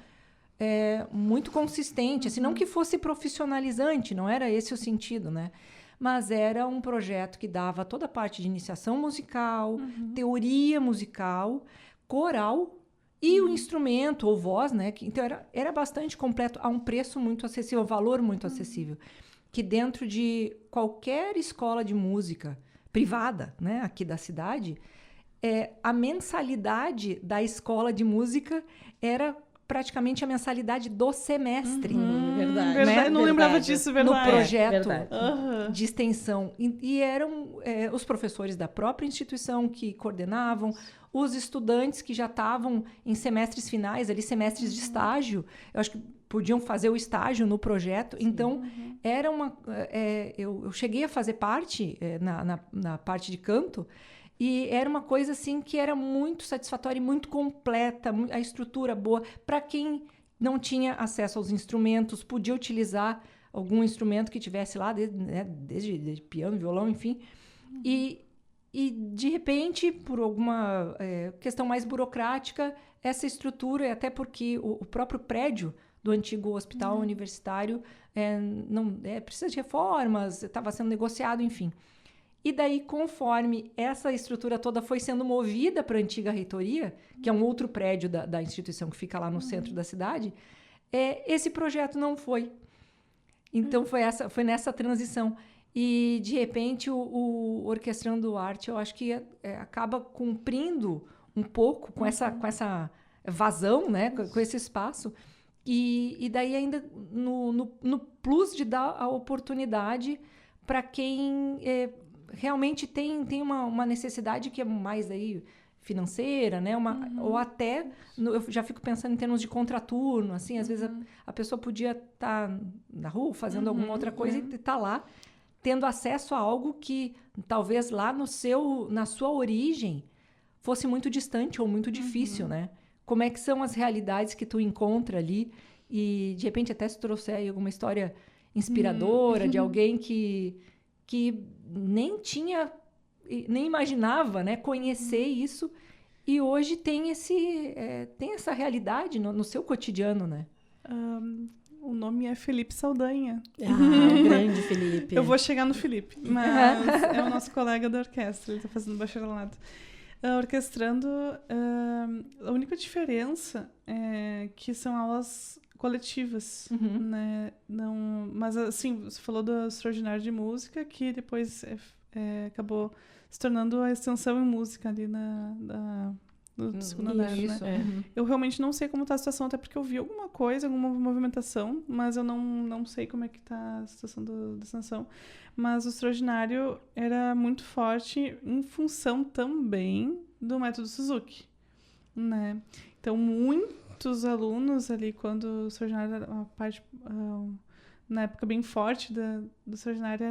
Speaker 2: muito consistente, assim, não que fosse profissionalizante, não era esse o sentido, né? Mas era um projeto que dava toda a parte de iniciação musical, teoria musical, coral e o instrumento ou voz, né? Então era bastante completo, a um preço muito acessível, valor muito acessível. Que dentro de qualquer escola de música privada, né, aqui da cidade, a mensalidade da escola de música era praticamente a mensalidade do semestre.
Speaker 3: Verdade.
Speaker 2: Né?
Speaker 4: Não lembrava disso, verdade.
Speaker 2: No projeto
Speaker 3: verdade.
Speaker 2: de extensão. E eram os professores da própria instituição que coordenavam, os estudantes que já estavam em semestres finais, ali semestres de estágio, eu acho que podiam fazer o estágio no projeto. Sim. Então, era uma... eu cheguei a fazer parte na parte de canto, e era uma coisa assim que era muito satisfatória e muito completa, a estrutura boa. Para quem não tinha acesso aos instrumentos, podia utilizar algum instrumento que tivesse lá, desde piano, violão, enfim. E de repente, por alguma questão mais burocrática, essa estrutura, até porque o próprio prédio do antigo hospital universitário precisa de reformas, estava sendo negociado, enfim. E daí, conforme essa estrutura toda foi sendo movida para a antiga reitoria, que é um outro prédio da instituição que fica lá no centro da cidade, esse projeto não foi. Então, foi nessa transição. E, de repente, o Orquestrando Arte, eu acho que acaba cumprindo um pouco com essa vazão, né? Com esse espaço. E daí, ainda no plus de dar a oportunidade para quem realmente tem uma necessidade que é mais aí financeira, né? Ou até, eu já fico pensando em termos de contraturno, assim, às vezes a pessoa podia estar na rua fazendo alguma outra coisa e estar lá, tendo acesso a algo que talvez lá na sua origem fosse muito distante ou muito difícil, né? Como é que são as realidades que tu encontra ali e, de repente, até se trouxer aí alguma história inspiradora de alguém que nem tinha, nem imaginava, né, conhecer isso e hoje tem essa realidade no seu cotidiano, né?
Speaker 4: O nome é Felipe Saldanha.
Speaker 3: Grande Felipe.
Speaker 4: Eu vou chegar no Felipe, mas é o nosso colega da orquestra, ele está fazendo bacharelado. Orquestrando, a única diferença é que são aulas coletivas, né? Não, mas assim, você falou do Extraordinário de Música, que depois acabou se tornando a extensão em música ali do segundo andar,
Speaker 2: Isso,
Speaker 4: né? Eu realmente não sei como está a situação, até porque eu vi alguma coisa, alguma movimentação, mas eu não sei como é que está a situação da extensão. Mas o extraordinário era muito forte em função também do método Suzuki, né? Então, muitos alunos ali, quando o extraordinário era uma parte, na época bem forte do extraordinário,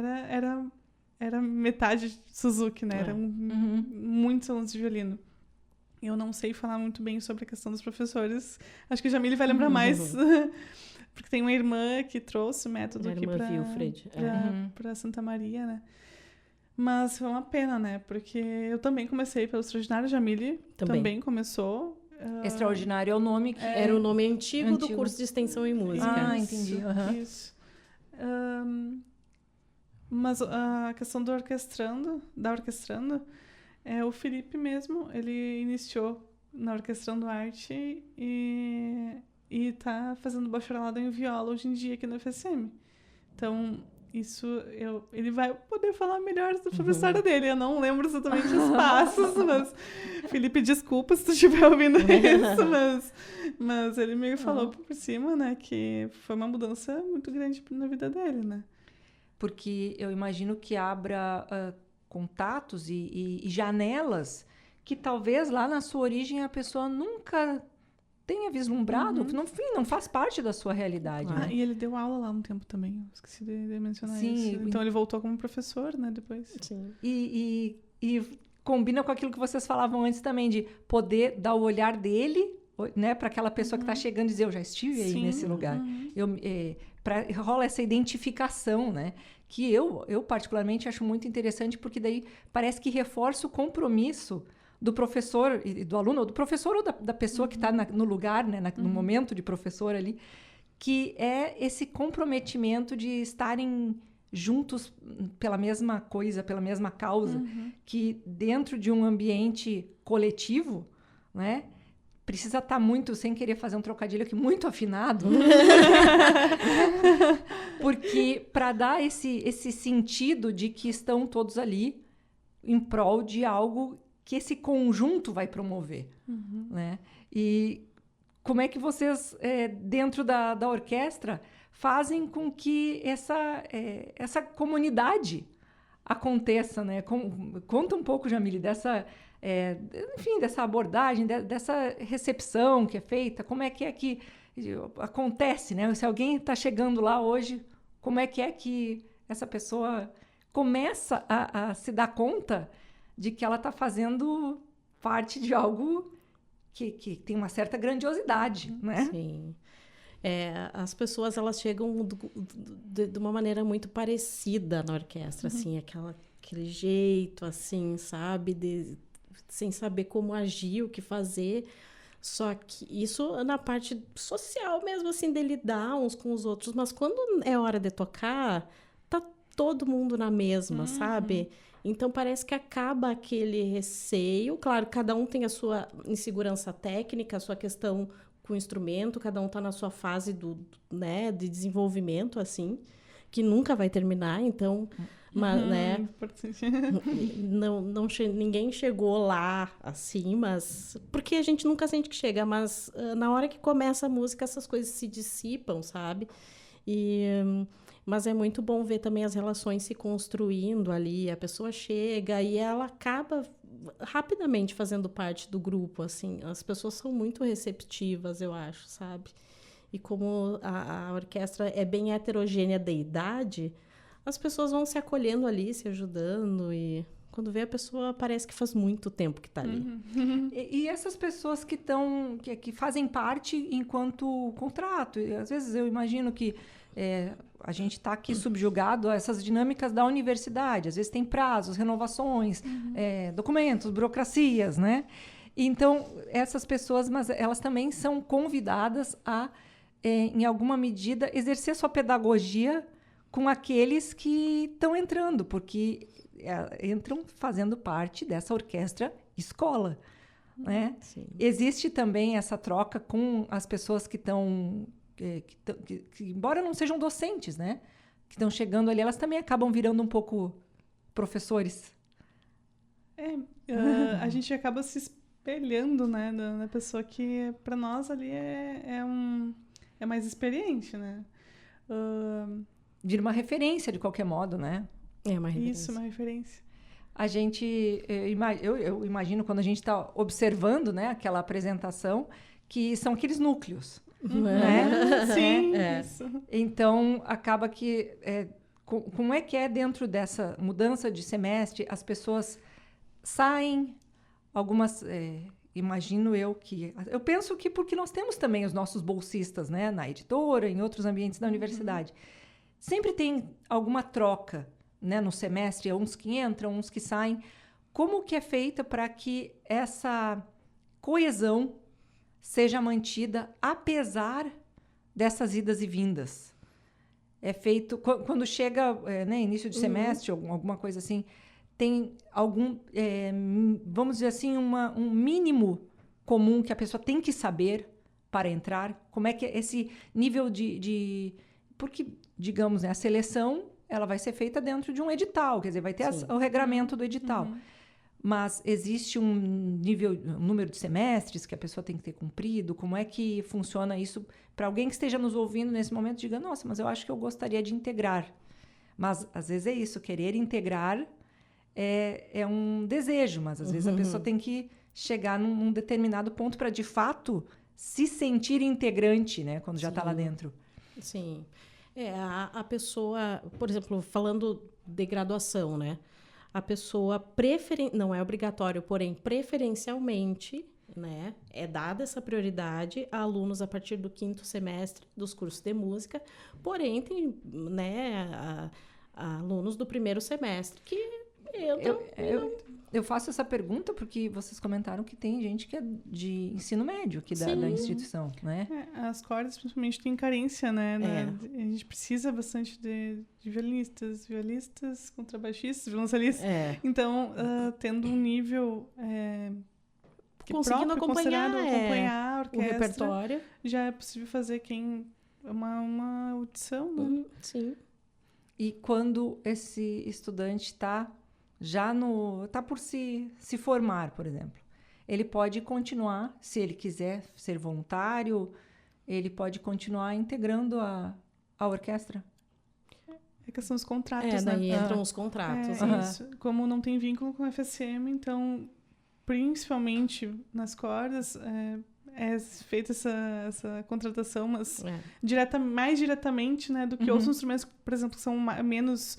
Speaker 4: era metade Suzuki, né? Eram muitos alunos de violino. Eu não sei falar muito bem sobre a questão dos professores. Acho que a Jamile vai lembrar mais, porque tem uma irmã que trouxe o método aqui para Santa Maria, né? Mas foi uma pena, né? Porque eu também comecei pelo extraordinário, a Jamile também começou.
Speaker 2: Extraordinário é o nome que...
Speaker 3: Era o nome antigo do curso de extensão em música.
Speaker 2: Ah, entendi.
Speaker 4: Isso. Mas a questão da orquestrando, o Felipe mesmo, ele iniciou na Orquestrando Arte e tá fazendo bacharelado em viola hoje em dia aqui no FSM. Então, ele vai poder falar melhor sobre a história dele. Eu não lembro exatamente os passos, mas Felipe, desculpa se tu estiver ouvindo isso, mas ele me falou por cima, né, que foi uma mudança muito grande na vida dele, né?
Speaker 2: Porque eu imagino que abra contatos e janelas que talvez lá na sua origem a pessoa nunca tenha vislumbrado, que não faz parte da sua realidade. Né?
Speaker 4: E ele deu aula lá um tempo também, eu esqueci de mencionar isso. Então ele voltou como professor, né, depois.
Speaker 3: Sim.
Speaker 2: E combina com aquilo que vocês falavam antes também, de poder dar o olhar dele, né, para aquela pessoa que está chegando e dizer, eu já estive aí nesse lugar. Rola essa identificação, né? Que eu particularmente acho muito interessante, porque daí parece que reforça o compromisso do professor e do aluno, ou do professor ou da pessoa que está no lugar, né, no momento de professor ali, que é esse comprometimento de estarem juntos pela mesma coisa, pela mesma causa, que dentro de um ambiente coletivo, né, precisa estar muito, sem querer fazer um trocadilho aqui, muito afinado. Porque para dar esse sentido de que estão todos ali em prol de algo que esse conjunto vai promover. Né? E como é que vocês, dentro da orquestra, fazem com que essa comunidade aconteça? Né? Conta um pouco, Jamile, dessa abordagem, dessa recepção que é feita, como é que acontece, né? Se alguém está chegando lá hoje, como é que essa pessoa começa a se dar conta de que ela está fazendo parte de algo que tem uma certa grandiosidade, né?
Speaker 3: Sim. As pessoas, elas chegam de uma maneira muito parecida na orquestra, assim, aquele jeito, assim, sabe, sem saber como agir, o que fazer. Só que isso na parte social mesmo, assim, de lidar uns com os outros. Mas quando é hora de tocar, tá todo mundo na mesma, sabe? Então, parece que acaba aquele receio. Claro, cada um tem a sua insegurança técnica, a sua questão com o instrumento, cada um tá na sua fase de desenvolvimento, assim, que nunca vai terminar, então... Mas, né, ninguém chegou lá, assim, mas... Porque a gente nunca sente que chega, mas na hora que começa a música, essas coisas se dissipam, sabe? Mas é muito bom ver também as relações se construindo ali. A pessoa chega e ela acaba rapidamente fazendo parte do grupo, assim. As pessoas são muito receptivas, eu acho, sabe? E como a orquestra é bem heterogênea de idade... As pessoas vão se acolhendo ali, se ajudando, e quando vê a pessoa, parece que faz muito tempo que está ali.
Speaker 2: E essas pessoas que fazem parte enquanto contrato, e às vezes eu imagino que a gente está aqui subjugado a essas dinâmicas da universidade, às vezes tem prazos, renovações, documentos, burocracias, né? Então, essas pessoas, mas elas também são convidadas a, em alguma medida, exercer sua pedagogia com aqueles que estão entrando, porque entram fazendo parte dessa orquestra escola. Né? Existe também essa troca com as pessoas que estão... que embora não sejam docentes, né? Que estão chegando ali, elas também acabam virando um pouco professores?
Speaker 4: A gente acaba se espelhando, né, na pessoa que, para nós, ali é mais experiente, né?
Speaker 2: Vira uma referência, de qualquer modo, né?
Speaker 3: É uma referência.
Speaker 4: Isso, uma referência.
Speaker 2: A gente, eu imagino, quando a gente está observando, né, aquela apresentação, que são aqueles núcleos, né?
Speaker 4: Sim,
Speaker 3: É.
Speaker 4: isso.
Speaker 2: Então, acaba que... como é que é dentro dessa mudança de semestre? As pessoas saem, algumas... imagino eu que... Eu penso que porque nós temos também os nossos bolsistas, né? Na editora, em outros ambientes da universidade. Sempre tem alguma troca, né, no semestre, uns que entram, uns que saem. Como que é feita para que essa coesão seja mantida, apesar dessas idas e vindas? É feito... Quando chega, né, início de semestre, alguma coisa assim, tem algum, vamos dizer assim, um mínimo comum que a pessoa tem que saber para entrar? Como é que é esse nível de... Porque, digamos, né, a seleção, ela vai ser feita dentro de um edital, quer dizer, vai ter o regramento do edital. Mas existe um número de semestres que a pessoa tem que ter cumprido? Como é que funciona isso para alguém que esteja nos ouvindo nesse momento? Diga, nossa, mas eu acho que eu gostaria de integrar. Mas, às vezes, é isso, querer integrar é um desejo, mas, às vezes, a pessoa tem que chegar num determinado ponto para, de fato, se sentir integrante, né, quando já está lá dentro.
Speaker 3: Sim. A pessoa, por exemplo, falando de graduação, né? A pessoa não é obrigatório, porém, preferencialmente, né, é dada essa prioridade a alunos a partir do 5º semestre dos cursos de música, porém, tem, né, alunos do 1º semestre que entram.
Speaker 2: Eu faço essa pergunta porque vocês comentaram que tem gente que é de ensino médio aqui da instituição, né?
Speaker 4: As cordas, principalmente, têm carência, né? A gente precisa bastante de violinistas, contrabaixistas, violoncelistas. Então, tendo um nível
Speaker 3: conseguindo acompanhar
Speaker 4: a orquestra,
Speaker 3: o repertório,
Speaker 4: já é possível fazer uma audição, né?
Speaker 3: Sim.
Speaker 2: E quando esse estudante está tá por se formar, por exemplo, ele pode continuar, se ele quiser ser voluntário, ele pode continuar integrando a orquestra?
Speaker 4: É questão dos contratos, né?
Speaker 3: Daí entram os contratos.
Speaker 4: Isso. Como não tem vínculo com o FSM, então, principalmente nas cordas, é feita essa contratação, mas mais diretamente, né, do que outros instrumentos, por exemplo, são menos...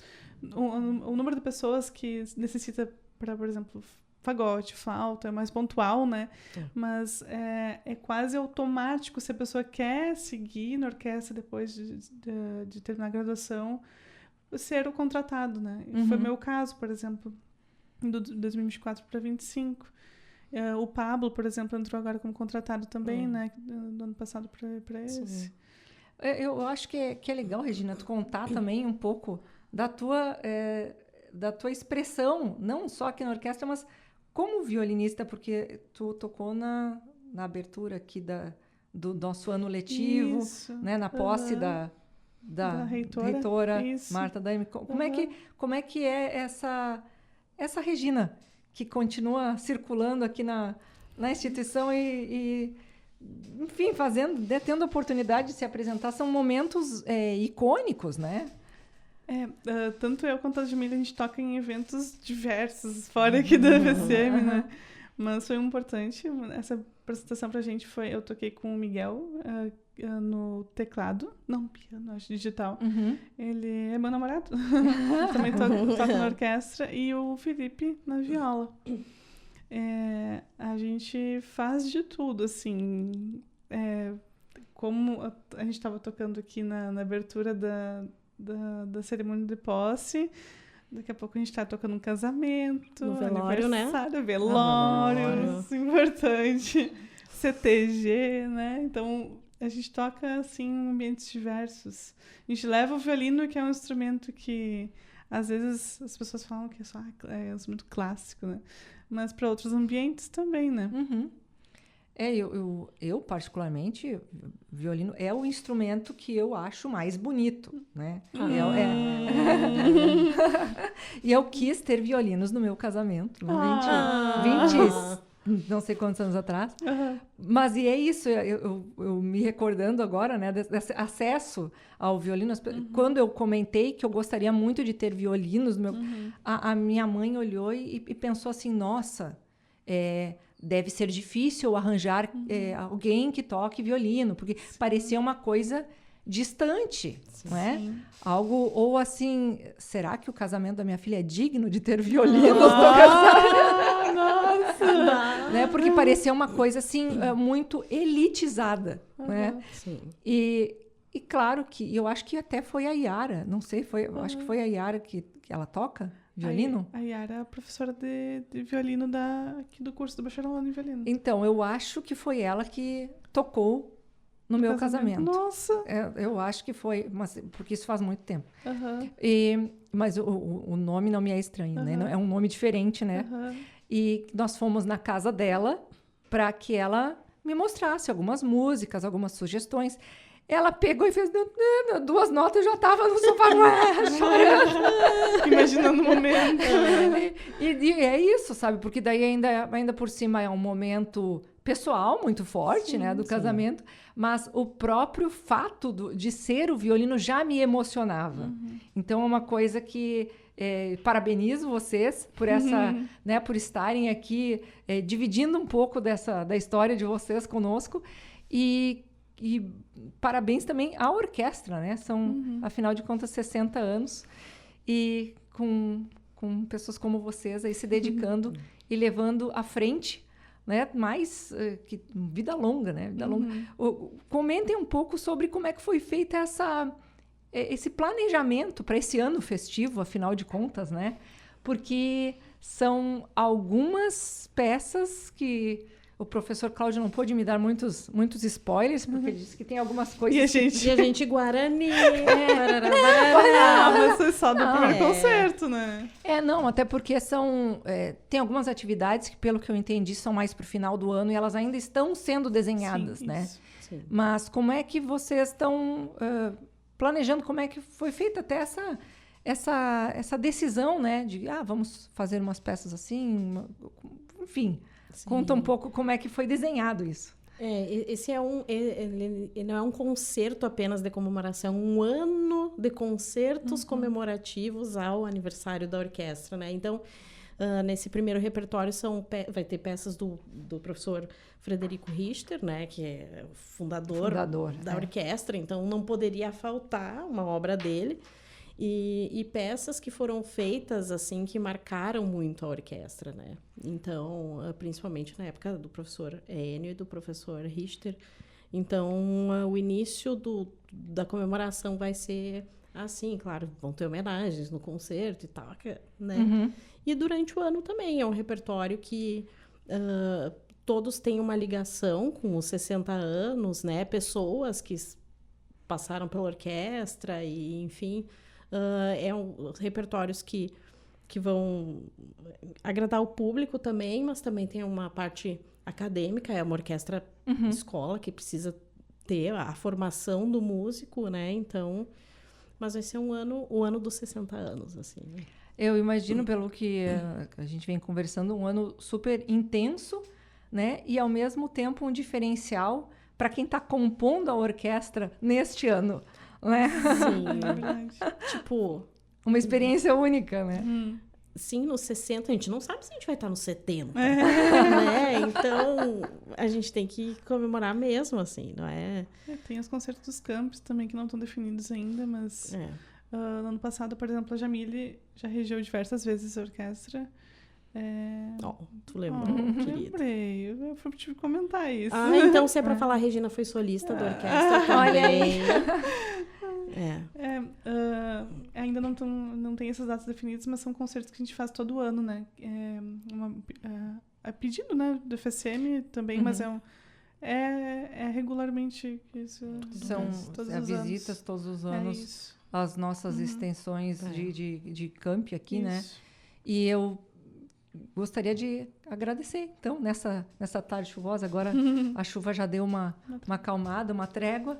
Speaker 4: O número de pessoas que necessita para, por exemplo, fagote, flauta, é mais pontual, né? Mas é quase automático se a pessoa quer seguir na orquestra depois de terminar a graduação, ser o contratado, né? Foi o meu caso, por exemplo, do 2024 para 2025. O Pablo, por exemplo, entrou agora como contratado também, né? Do ano passado para esse.
Speaker 2: Eu acho que é legal, Regina, tu contar também um pouco da tua expressão, não só aqui na orquestra, mas como violinista, porque tu tocou na abertura aqui do nosso ano letivo, né, na posse da reitora Marta Daime. Como é que é essa Regina que continua circulando aqui na instituição e enfim, tendo a oportunidade de se apresentar? São momentos icônicos, né?
Speaker 4: Tanto eu quanto a Jamila, a gente toca em eventos diversos, fora aqui da FSM, né? Mas foi importante. Essa apresentação pra gente foi... Eu toquei com o Miguel no teclado. Não, piano, acho, digital. Ele é meu namorado. Também toca na orquestra. E o Felipe na viola. A gente faz de tudo, assim. Como a gente estava tocando aqui na abertura da cerimônia de posse, daqui a pouco a gente está tocando um casamento,
Speaker 3: no velório, né?
Speaker 4: Velório, isso é importante, CTG, né? Então, a gente toca, assim, em ambientes diversos. A gente leva o violino, que é um instrumento que, às vezes, as pessoas falam que é um instrumento clássico, né? Mas para outros ambientes também, né?
Speaker 2: Eu, particularmente, violino é o instrumento que eu acho mais bonito, né? E eu quis ter violinos no meu casamento, 20, não sei quantos anos atrás. Mas e é isso, eu me recordando agora, né, desse acesso ao violino. Quando eu comentei que eu gostaria muito de ter violinos, a minha mãe olhou e pensou assim, nossa, deve ser difícil arranjar alguém que toque violino, porque parecia uma coisa distante, não é? Algo, ou assim, será que o casamento da minha filha é digno de ter violinos? Nossa! Né? Porque parecia uma coisa, assim, muito elitizada, né?
Speaker 3: Sim.
Speaker 2: E claro que, eu acho que até foi a Yara, não sei, acho que foi a Yara que ela toca violino?
Speaker 4: A Yara é a professora de violino aqui do curso do bacharelado em violino.
Speaker 2: Então, eu acho que foi ela que tocou no meu casamento.
Speaker 4: Nossa!
Speaker 2: Eu acho que foi, porque isso faz muito tempo.
Speaker 4: Uhum.
Speaker 2: Mas o nome não me é estranho, né? É um nome diferente, né?
Speaker 4: Uhum.
Speaker 2: E nós fomos na casa dela para que ela me mostrasse algumas músicas, algumas sugestões. Ela pegou e fez 2 notas, eu já estava no sofá chorando.
Speaker 4: Imaginando o momento.
Speaker 2: E é isso, sabe? Porque daí ainda por cima é um momento pessoal muito forte, né, do casamento, mas o próprio fato de ser o violino já me emocionava. Então é uma coisa que parabenizo vocês por essa, né, por estarem aqui dividindo um pouco da história de vocês conosco e parabéns também à orquestra, né? São, afinal de contas, 60 anos e com pessoas como vocês aí se dedicando e levando à frente, né? Mais vida longa, né? Vida longa. Comentem um pouco sobre como é que foi feita esse planejamento para esse ano festivo, afinal de contas, né? Porque são algumas peças que o professor Cláudio não pôde me dar muitos spoilers, porque ele disse que tem algumas coisas...
Speaker 4: E a gente
Speaker 3: Guarani...
Speaker 4: mas foi só do primeiro concerto, né?
Speaker 2: Não, até porque tem algumas atividades que, pelo que eu entendi, são mais para o final do ano e elas ainda estão sendo desenhadas, né?
Speaker 3: Sim.
Speaker 2: Mas como é que vocês estão planejando, como é que foi feita até essa decisão, né? De, vamos fazer umas peças assim, enfim...
Speaker 3: Sim.
Speaker 2: Conta um pouco como é que foi desenhado isso.
Speaker 3: Esse ele não é um concerto apenas de comemoração, um ano de concertos comemorativos ao aniversário da orquestra, né? Então, nesse primeiro repertório vai ter peças do professor Frederico Richter, né? Que é o fundador da orquestra, então não poderia faltar uma obra dele. E peças que foram feitas, assim, que marcaram muito a orquestra, né? Então, principalmente na época do professor Enio e do professor Richter. Então, o início da comemoração vai ser assim, claro, vão ter homenagens no concerto e tal, né? E durante o ano também, é um repertório que todos têm uma ligação com os 60 anos, né? Pessoas que passaram pela orquestra e, enfim... repertórios que vão agradar o público também, mas também tem uma parte acadêmica, é uma orquestra escola que precisa ter a formação do músico, né? Então, mas vai ser o ano dos 60 anos, assim. Né?
Speaker 2: Eu imagino, pelo que a gente vem conversando, um ano super intenso, né? E, ao mesmo tempo, um diferencial para quem está compondo a orquestra neste ano. Né?
Speaker 3: Sim,
Speaker 4: é verdade.
Speaker 3: Tipo...
Speaker 2: Uma experiência única, né?
Speaker 3: Sim, nos 60, a gente não sabe se a gente vai estar nos 70, né? Então, a gente tem que comemorar mesmo, assim, não é?
Speaker 4: Tem os concertos dos campos também, que não estão definidos ainda, mas... no ano passado, por exemplo, a Jamile já regeu diversas vezes a orquestra.
Speaker 3: Tu lembrou, querida?
Speaker 4: Lembrei, eu tive que comentar isso.
Speaker 3: Então se é pra falar, a Regina foi solista da orquestra também.
Speaker 4: Ainda não tem essas datas definidas, mas são concertos que a gente faz todo ano, né? É pedido, né, do FSM também, mas é regularmente isso.
Speaker 2: São
Speaker 4: todos os
Speaker 2: visitas
Speaker 4: anos.
Speaker 2: todos os anos, as nossas extensões de camp aqui, né? E eu gostaria de agradecer, então, nessa tarde chuvosa. Agora a chuva já deu uma acalmada, uma trégua.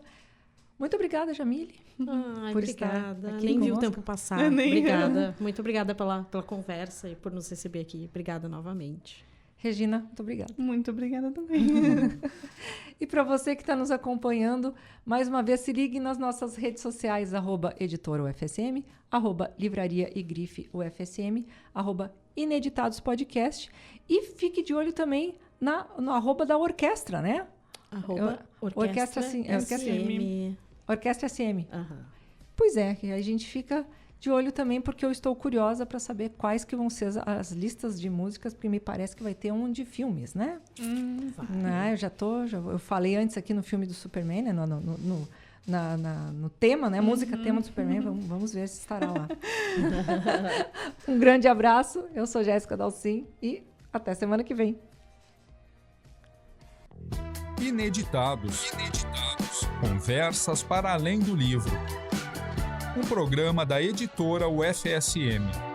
Speaker 2: Muito obrigada, Jamile.
Speaker 3: Por obrigada.
Speaker 2: Aqui
Speaker 3: Nem vi
Speaker 2: conosco.
Speaker 3: o tempo passar. Obrigada. Muito obrigada pela conversa e por nos receber aqui. Obrigada novamente.
Speaker 2: Regina, muito obrigada.
Speaker 4: Muito obrigada também.
Speaker 2: E para você que está nos acompanhando, mais uma vez, se ligue nas nossas redes sociais, @editora_UFSM, @livraria e grife UFSM, @ineditadospodcast. E fique de olho também no arroba da orquestra, né?
Speaker 3: Orquestra
Speaker 2: SM. Orquestra SM.
Speaker 3: Aham.
Speaker 2: Pois é, que a gente fica de olho também, porque eu estou curiosa para saber quais que vão ser as listas de músicas, porque me parece que vai ter um de filmes, né?
Speaker 3: Vai.
Speaker 2: Eu falei antes aqui no filme do Superman, né? No tema, né? Música tema do Superman, vamos ver se estará lá. Um grande abraço, eu sou Jéssica Dalcin e até semana que vem.
Speaker 1: Ineditados. Conversas para além do livro. Um programa da editora UFSM.